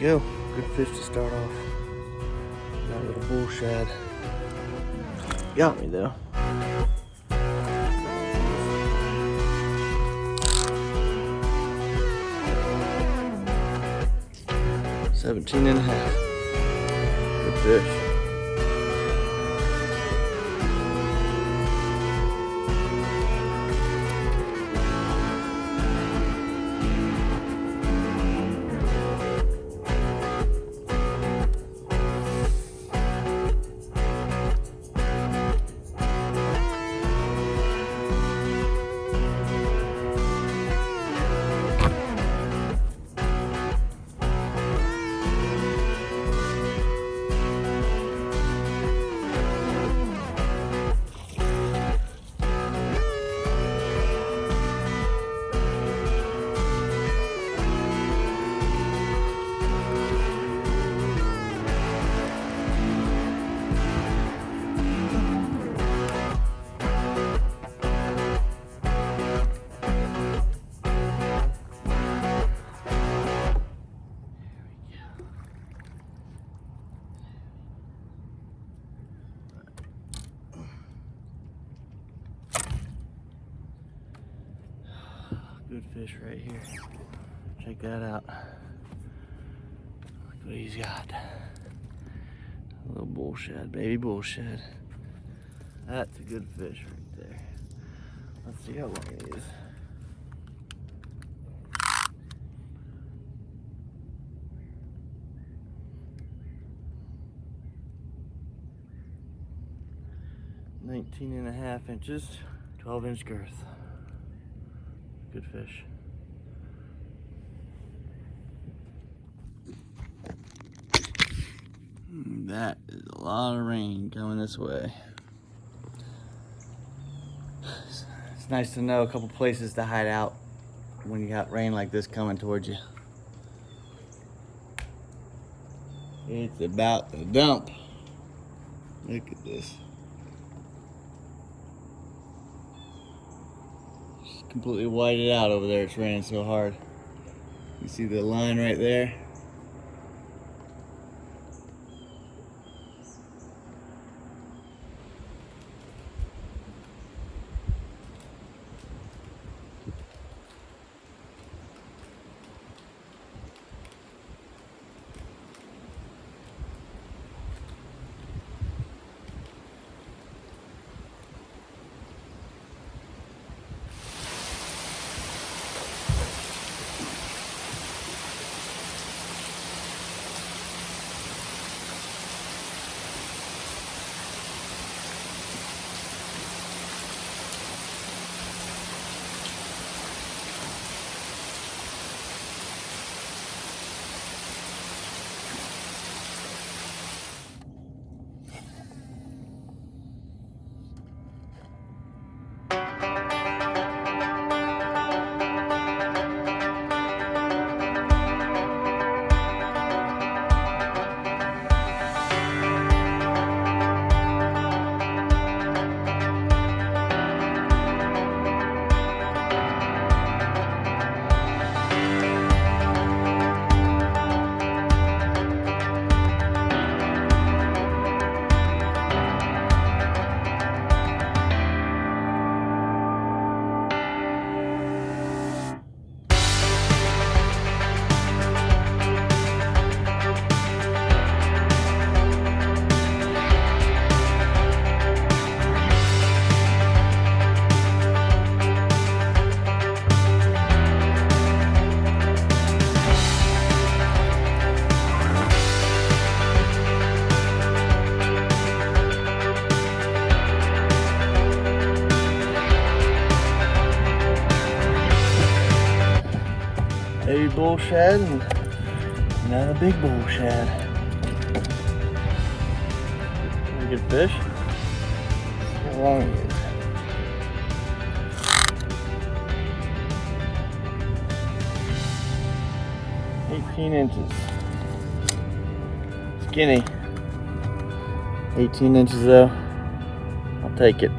you go. Good fish to start off. That little bull shad. Got me though. $17 and a half. Good fish. Good fish right here. Check that out. Look what he's got. A little bull shad, baby bull shad. That's a good fish right there. Let's see how long it is. .5 inches, 12-inch girth. Good fish. That is a lot of rain coming this way. It's nice to know a couple places to hide out when you got rain like this coming towards you. It's about to dump. Look at this. Completely whited out over there. It's raining so hard. You see the line right there? Baby bull shad and another big bull shad. Pretty good fish. See how long it is. 18 inches. Skinny. 18 inches though. I'll take it.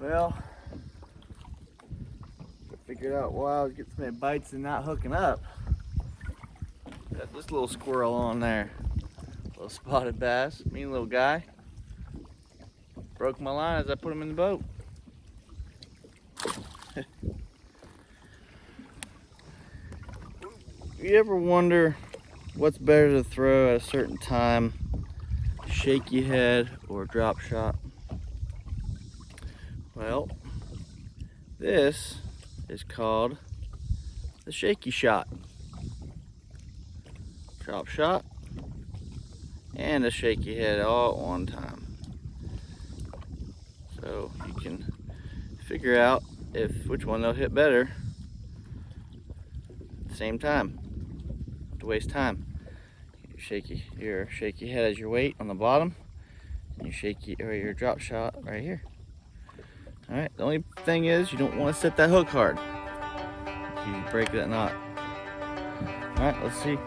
Well, I figured out why I was getting so many bites and not hooking up. Got this little squirrel on there. Little spotted bass, mean little guy. Broke my line as I put him in the boat. You ever wonder what's better to throw at a certain time? Shaky head or drop shot? Well, this is called the shaky shot. Drop shot and a shaky head all at one time. So you can figure out which one they'll hit better at the same time. To waste time. Your shaky head as your weight on the bottom, and your drop shot right here. All right. The only thing is you don't want to set that hook hard. You break that knot. All right. Let's see.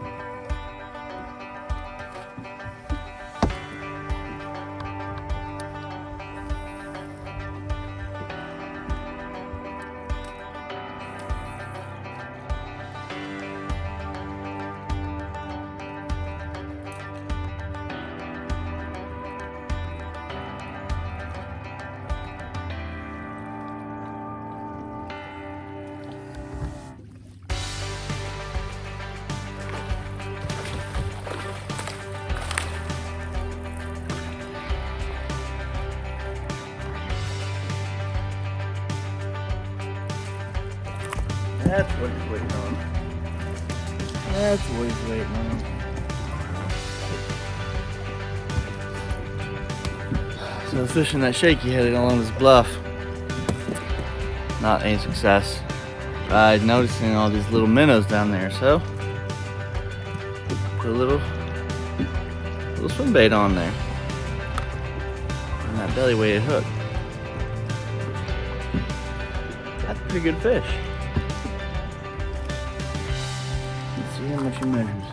That's what he's waiting on. That's what he's waiting on. So fishing that shaky headed along this bluff. Not any success. By noticing all these little minnows down there, so put a little swim bait on there. And that belly weighted hook. That's a pretty good fish. See how much he measures.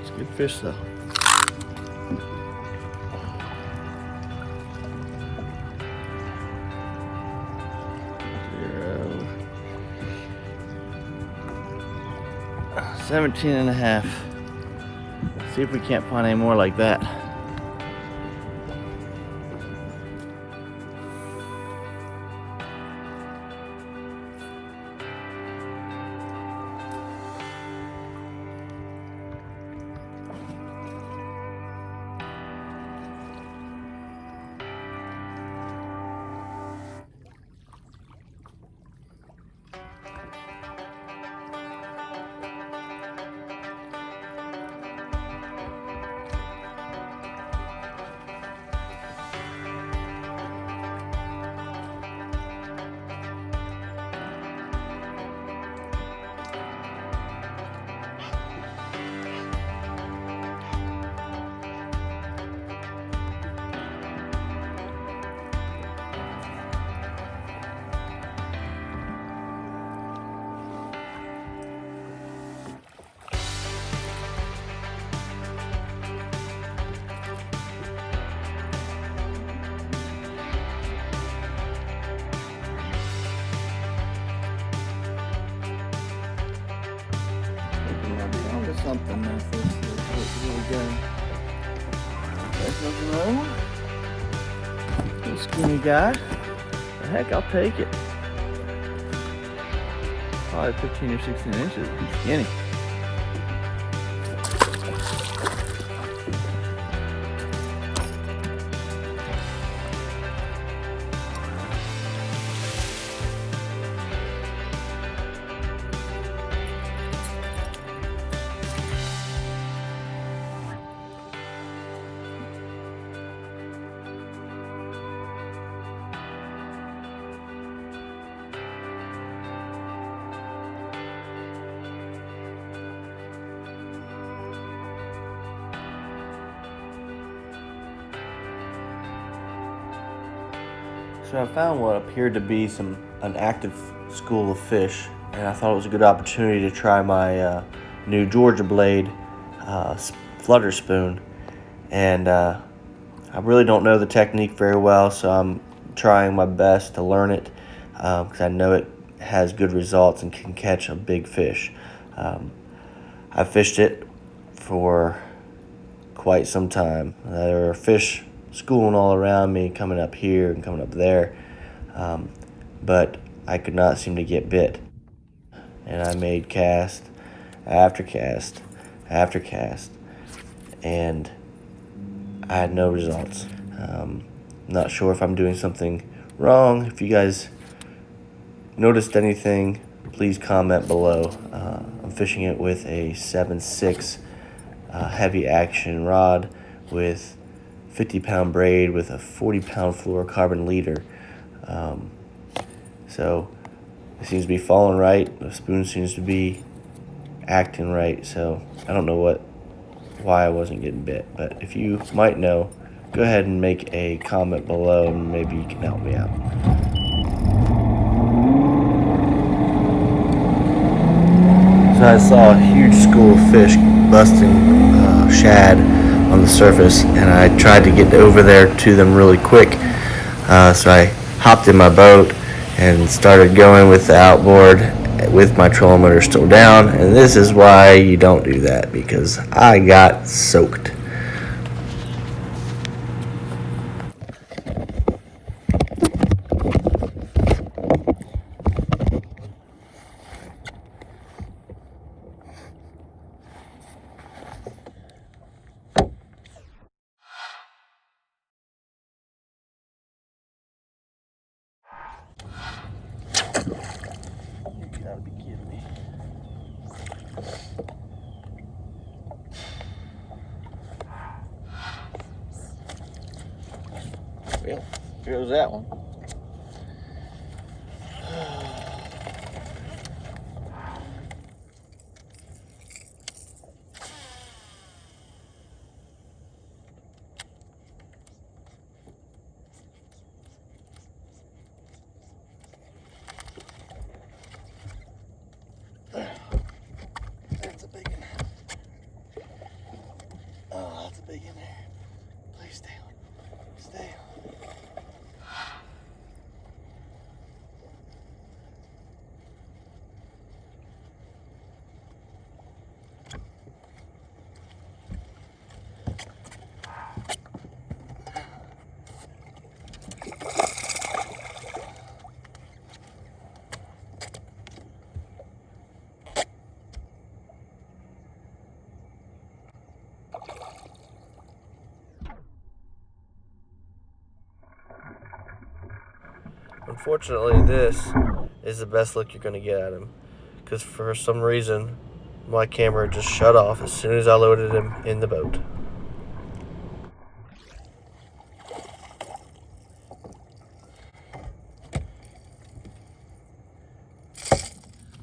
It's a good fish though. Zero. 17.5. See if we can't find any more like that. Something there for this little guy. There's nothing wrong. Little skinny guy. The heck, I'll take it. Probably 15 or 16 inches. He's skinny. So I found what appeared to be an active school of fish, and I thought it was a good opportunity to try my new Georgia blade flutter spoon. And I really don't know the technique very well, so I'm trying my best to learn it because I know it has good results and can catch a big fish. I fished it for quite some time. There were fish schooling all around me, coming up here and coming up there, but I could not seem to get bit. And I made cast after cast after cast, and I had no results. Not sure if I'm doing something wrong. If you guys noticed anything, please comment below. I'm fishing it with a 7.6 heavy action rod with 50-pound braid with a 40-pound fluorocarbon leader. So it seems to be falling right. The spoon seems to be acting right. So I don't know why I wasn't getting bit. But if you might know, go ahead and make a comment below and maybe you can help me out. So I saw a huge school of fish busting shad on the surface, and I tried to get over there to them really quick. So I hopped in my boat and started going with the outboard with my trolling motor still down. And this is why you don't do that, because I got soaked. You gotta be kidding me. Well, here goes that one. That's a big one. Oh, that's a big one there. Please stay on. Stay on. Unfortunately, this is the best look you're going to get at him, because for some reason my camera just shut off as soon as I loaded him in the boat.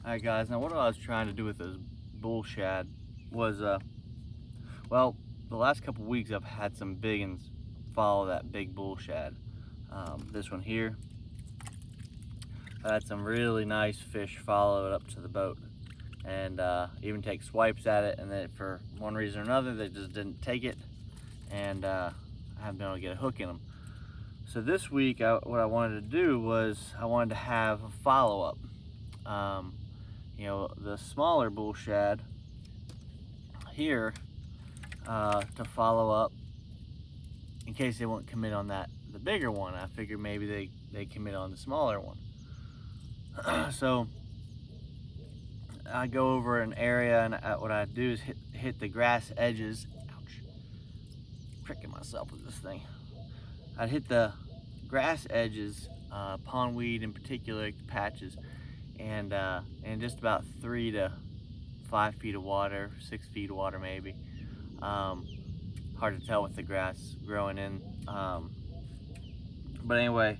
Alright guys, now what I was trying to do with this bull shad was, well, the last couple weeks I've had some big ones follow that big bull shad. This one here, I had some really nice fish follow it up to the boat and even take swipes at it, and then for one reason or another they just didn't take it, and I haven't been able to get a hook in them. So this week what I wanted to do was I wanted to have a follow-up. You know, the smaller bull shad here to follow up in case they won't commit on the bigger one. I figured maybe they commit on the smaller one. So I go over an area, and what I do is hit the grass edges. Ouch, pricking myself with this thing. I'd hit the grass edges, pondweed in particular, patches, and just about 3 to 5 feet of water, 6 feet of water maybe. Hard to tell with the grass growing in. But anyway,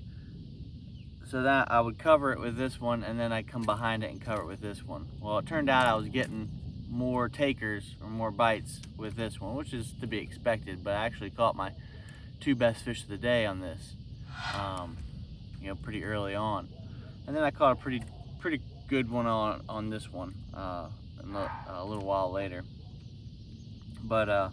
so that I would cover it with this one, and then I'd come behind it and cover it with this one. Well, it turned out I was getting more takers or more bites with this one, which is to be expected, but I actually caught my 2 best fish of the day on this, you know, pretty early on. And then I caught a pretty good one on this one a little while later. But I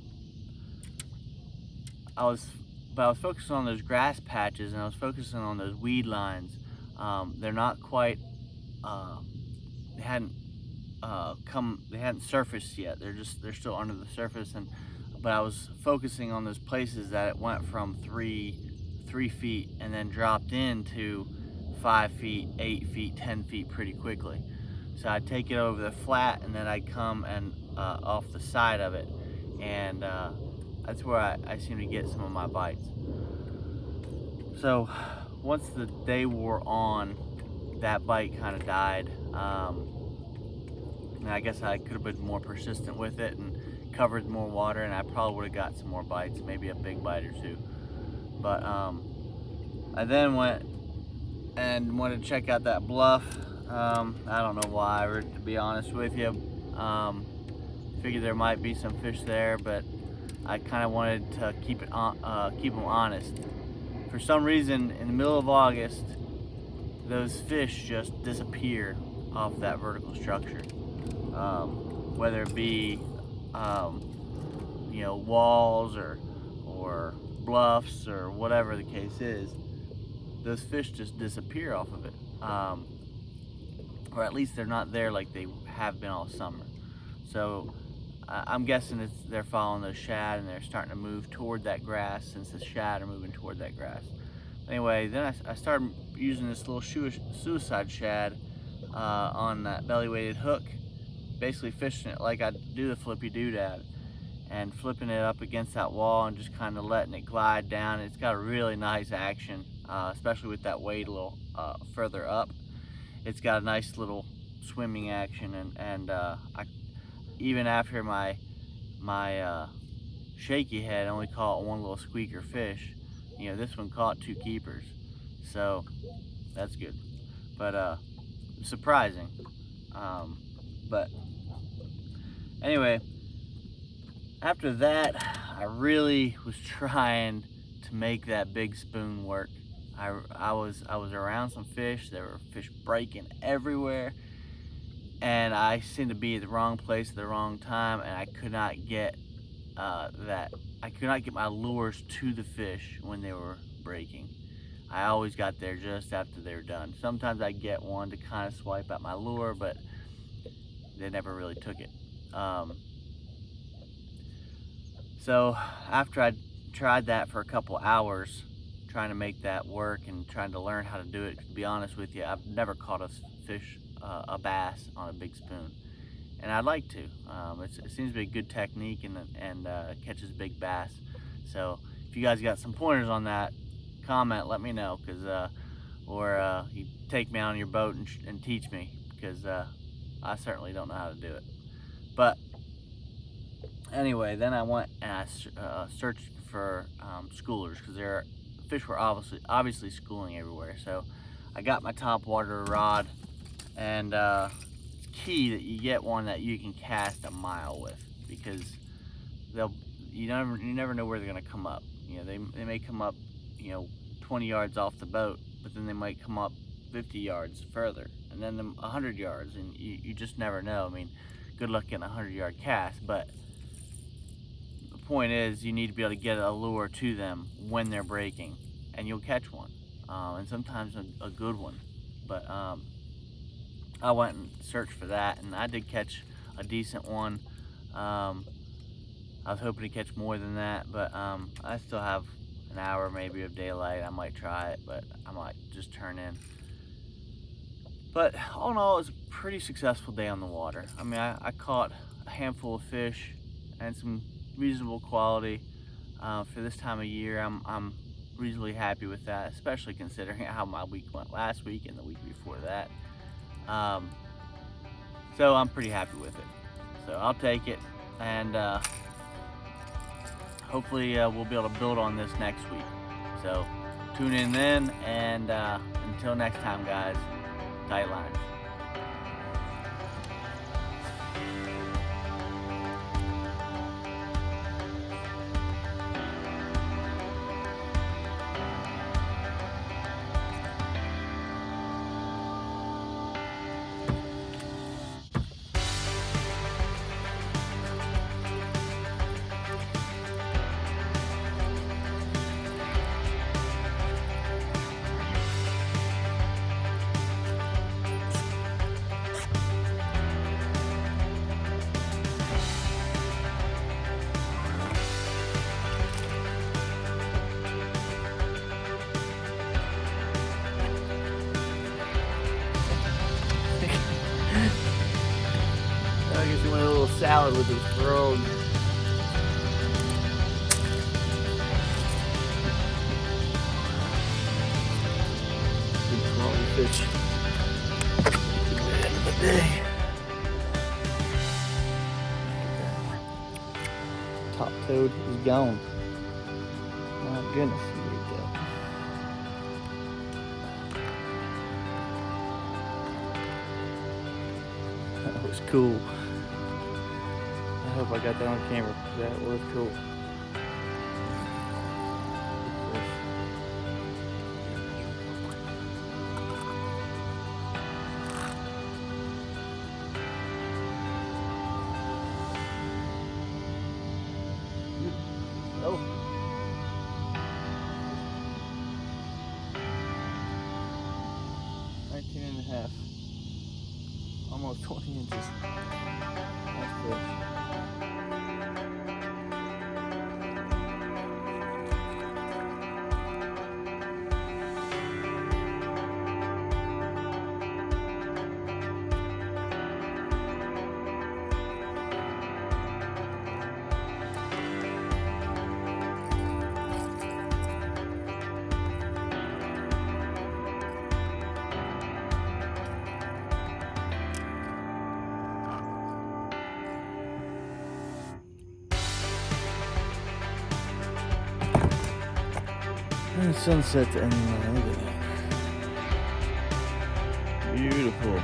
was but I was focusing on those grass patches, and I was focusing on those weed lines. They're not quite, they hadn't they hadn't surfaced yet. They're still under the surface, but I was focusing on those places that it went from 3 feet and then dropped into 5 feet, 8 feet, 10 feet pretty quickly. So I'd take it over the flat, and then I'd come and off the side of it, and that's where I seem to get some of my bites. So once the day wore on, that bite kind of died. And I guess I could have been more persistent with it and covered more water, and I probably would have got some more bites, maybe a big bite or two. But I then went and wanted to check out that bluff. I don't know why, to be honest with you. Figured there might be some fish there, but I kind of wanted to keep them honest. For some reason, in the middle of August, those fish just disappear off that vertical structure. Whether it be walls or bluffs or whatever the case is, those fish just disappear off of it, or at least they're not there like they have been all summer. So I'm guessing they're following those shad, and they're starting to move toward that grass, since the shad are moving toward that grass. Anyway, then I started using this little suicide shad on that belly weighted hook, basically fishing it like I do the flippy doodad, and flipping it up against that wall and just kind of letting it glide down. It's got a really nice action, especially with that weight a little further up. It's got a nice little swimming action, and I, even after my shaky head only caught one little squeaker fish, this one caught 2 keepers, so that's good. But surprising. But anyway, after that, I really was trying to make that big spoon work. I was around some fish. There were fish breaking everywhere, and I seemed to be at the wrong place at the wrong time, and I could not get my lures to the fish when they were breaking. I always got there just after they were done. Sometimes I get one to kind of swipe at my lure, but they never really took it. So after I tried that for a couple hours, trying to make that work and trying to learn how to do it, to be honest with you, I've never caught a bass on a big spoon, and I'd like to. It seems to be a good technique, and catches big bass. So if you guys got some pointers on that, comment, let me know, or you take me on your boat and teach me, because I certainly don't know how to do it. But anyway, then I went and I searched for schoolers, because fish were obviously schooling everywhere. So I got my top water rod, and it's key that you get one that you can cast a mile with, because you never know where they're gonna come up. They may come up 20 yards off the boat, but then they might come up 50 yards further, and then 100 yards, and you just never know. I mean, good luck getting a 100-yard cast, but the point is, you need to be able to get a lure to them when they're breaking, and you'll catch one, and sometimes a good one. But I went and searched for that, and I did catch a decent one. I was hoping to catch more than that, but I still have an hour maybe of daylight. I might try it, but I might just turn in. But all in all, it was a pretty successful day on the water. I mean, I caught a handful of fish and some reasonable quality. For this time of year, I'm reasonably happy with that, especially considering how my week went last week and the week before that. So I'm pretty happy with it. So I'll take it, and hopefully we'll be able to build on this next week. So tune in then, and until next time, guys, tight lines. salad with his frog. Big quality fish. End of the day. Top toad is gone. My goodness, you ate that. That was cool. I hope I got that on camera. That was cool. Oh. .5, almost 20 inches. Nice fish. And sunset to end the night. Look at that. Beautiful.